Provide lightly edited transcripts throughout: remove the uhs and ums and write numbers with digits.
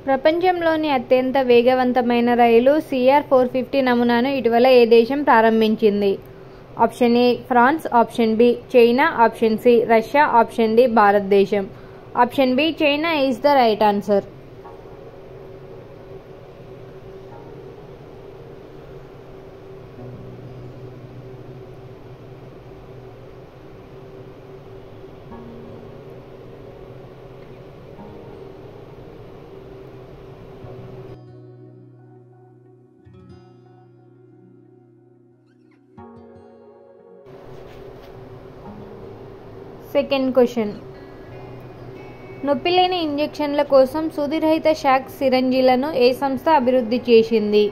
ప్రపంచంలోని అత్యంత వేగవంతమైన రైలు CR-450 నమూనాను ఇటీవల ఏ దేశం ప్రారంభించింది? Option A France, option B China, option C Russia, option D భారతదేశం. Option B China is the right answer. Second question. నొప్పిలేని ఇంజెక్షన్ల కోసం సూదిరహిత షాక్ సిరంజీలను ఏ సంస్థ అభివృద్ధి చేసింది?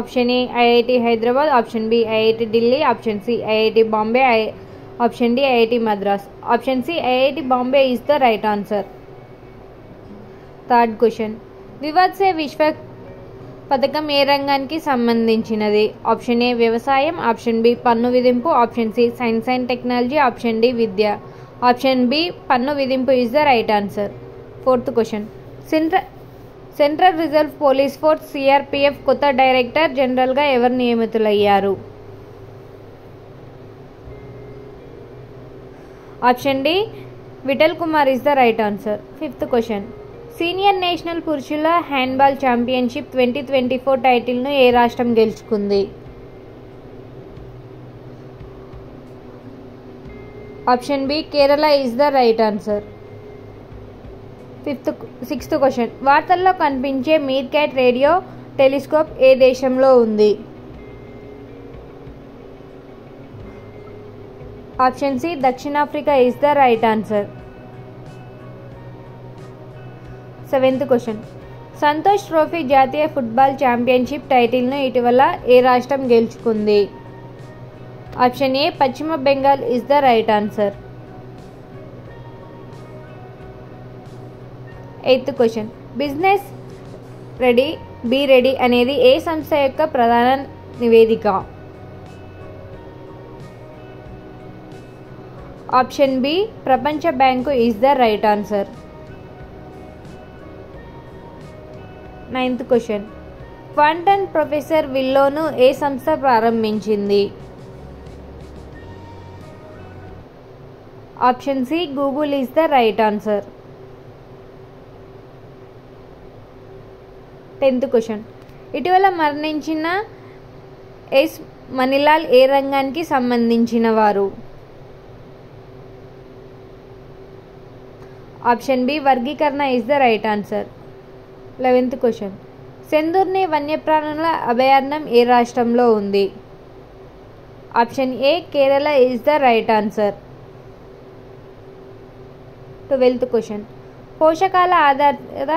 Option A IIT Hyderabad, option B IIT Delhi, option C IIT Bombay, option D IIT Madras. Option C IIT Bombay is the right answer. Third question. Vivad Se Vishwa పథకం ఏ రంగానికి సంబంధించినది? ఆప్షన్ ఏ వ్యవసాయం, ఆప్షన్ బి పన్ను విధింపు, option C science and technology, option D విద్య. Option B పన్ను విధింపు is the right answer. Fourth question. Central reserve police force CRPF కొత్త డైరెక్టర్ జనరల్గా ఎవరు నియమితులయ్యారు? Option D Vitthal Kumar is the right answer. Fifth question. Senior national పురుషుల handball championship 2024 టైటిల్ను ఏ రాష్ట్రం గెలుచుకుంది? Option B Kerala is the right answer. Sixth question. వార్తల్లో కనిపించే మీర్ క్యాట్ రేడియో టెలిస్కోప్ ఏ దేశంలో ఉంది? ఆప్షన్ సి దక్షిణాఫ్రికా is the right answer. Seventh question. Santosh trophy జాతీయ ఫుట్బాల్ ఛాంపియన్షిప్ టైటిల్ను ఇటీవల ఏ రాష్ట్రం గెలుచుకుంది? ఆప్షన్ ఏ పశ్చిమ Bengal is the right answer. Eighth question. Business ready B ready అనేది ఏ సంస్థ యొక్క ప్రధాన నివేదిక? ఆప్షన్ బి ప్రపంచ bank is the right answer. Ninth question. Quantum professor విల్లోను ఏ సంస్థ ప్రారంభించింది? Option C Google is the right answer. 10th question. ఇటీవల మరణించిన ఎస్ మణిలాల్ ఏ రంగానికి సంబంధించిన వారు? ఆప్షన్ బి వర్గీకరణ is the right answer. 11th question. సెందూర్ని వన్యప్రాణుల అభయారణ్యం ఏ రాష్ట్రంలో ఉంది? Option A Kerala is the right answer. 12th question. పోషకాల ఆధారిత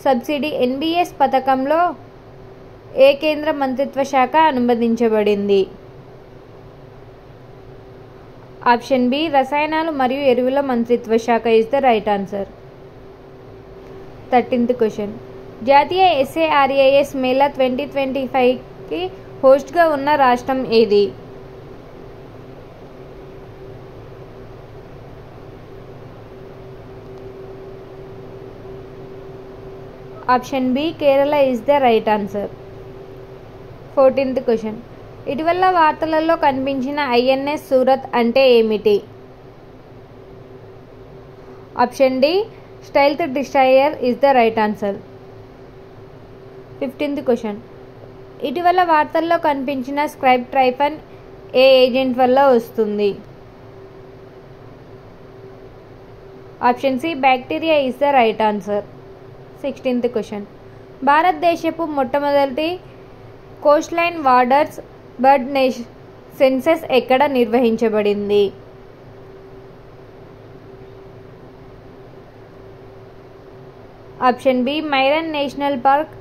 సబ్సిడీ NBS పథకంలో ఏ కేంద్ర మంత్రిత్వ శాఖ అనుమతించబడింది? ఆప్షన్ బి రసాయనాలు మరియు ఎరువుల మంత్రిత్వ శాఖ is the right answer. 13th question. జాతీయ SARAS మేళా 2025కి హోస్ట్గా ఉన్న రాష్ట్రం ఏది? Option B Kerala is the right answer. 14th question. ఇటీవల వార్తలలో కనిపించిన INS సూరత్ అంటే ఏమిటి? Option D stealth destroyer is the right answer. 15th question. ఇటీవల వార్తల్లో కనిపించిన స్క్రైబ్ ట్రైఫన్ ఏ ఏజెంట్ వల్ల వస్తుంది? Option C bacteria is the right answer. 16th question. భారతదేశపు మొట్టమొదటి coast line waders bird census ఎక్కడ నిర్వహించబడింది? Option B marine national park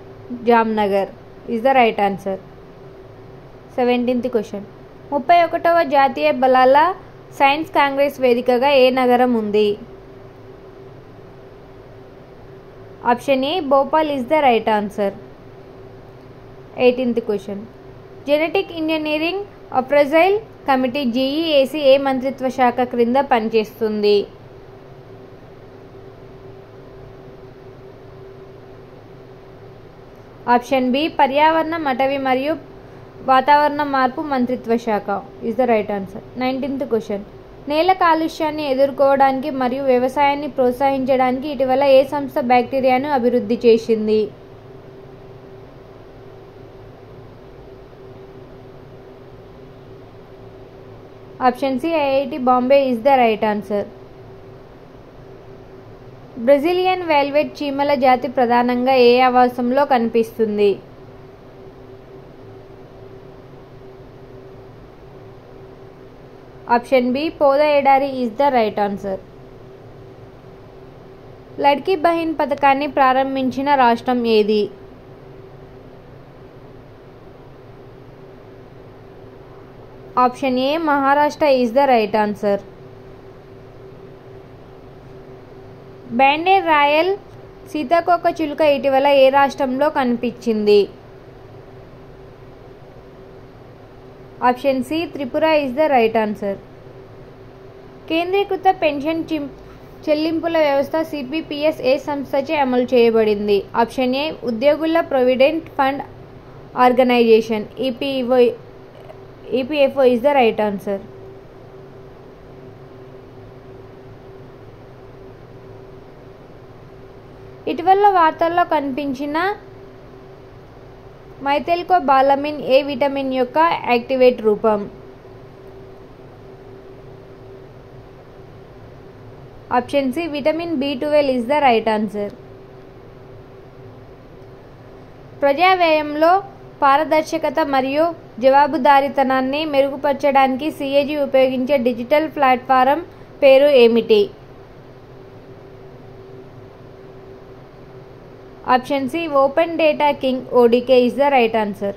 Jamnagar is the right answer. 17th question. 31వ జాతీయ బలాల సైన్స్ కాంగ్రెస్ వేదికగా ఏ నగరం ఉంది? Option A Bhopal is the right answer. 18th question. Genetic engineering appraisal committee GEAC ఏ మంత్రిత్వ శాఖ క్రింద పనిచేస్తుంది? ఆప్షన్ బి పర్యావరణం, అటవీ మరియు వాతావరణ మార్పు మంత్రిత్వ శాఖ is the right answer. 19th question. నేల కాలుష్యాన్ని ఎదుర్కోవడానికి మరియు వ్యవసాయాన్ని ప్రోత్సహించడానికి ఇటీవల ఏ సంస్థ బ్యాక్టీరియాను అభివృద్ధి చేసింది? Option C IIT Bombay is the right answer. Brazilian velvet చీమల జాతి ప్రధానంగా ఏ ఆవాసంలో కనిపిస్తుంది? ఆప్షన్ బి పోద ఎడారి is the right answer. Ladki Bahin పథకాన్ని ప్రారంభించిన రాష్ట్రం ఏది? Option A Maharashtra is the right answer. Banded royal సీతాకోక చిలుక ఇటీవల ఏ రాష్ట్రంలో కనిపించింది? Option C Tripura is the right answer. కేంద్రీకృత పెన్షన్ చెల్లింపుల వ్యవస్థ సిపిపిఎస్ ఏ సంస్థచే అమలు చేయబడింది? ఆప్షన్ ఏ ఉద్యోగుల provident fund organization EPFO is the right answer. ఇటీవల వార్తల్లో కనిపించిన మైథైల్కోబాలమిన్ ఏ విటమిన్ యొక్క యాక్టివేట్ రూపం? ఆప్షన్ సి విటమిన్ బి12 ఇస్ ద రైట్ ఆన్సర్. ప్రజా వ్యయంలో పారదర్శకత మరియు జవాబుదారీతనాన్ని మెరుగుపరచడానికి సిఏజీ ఉపయోగించే డిజిటల్ ప్లాట్ఫారం పేరు ఏమిటి? Option C open data king ODK is the right answer.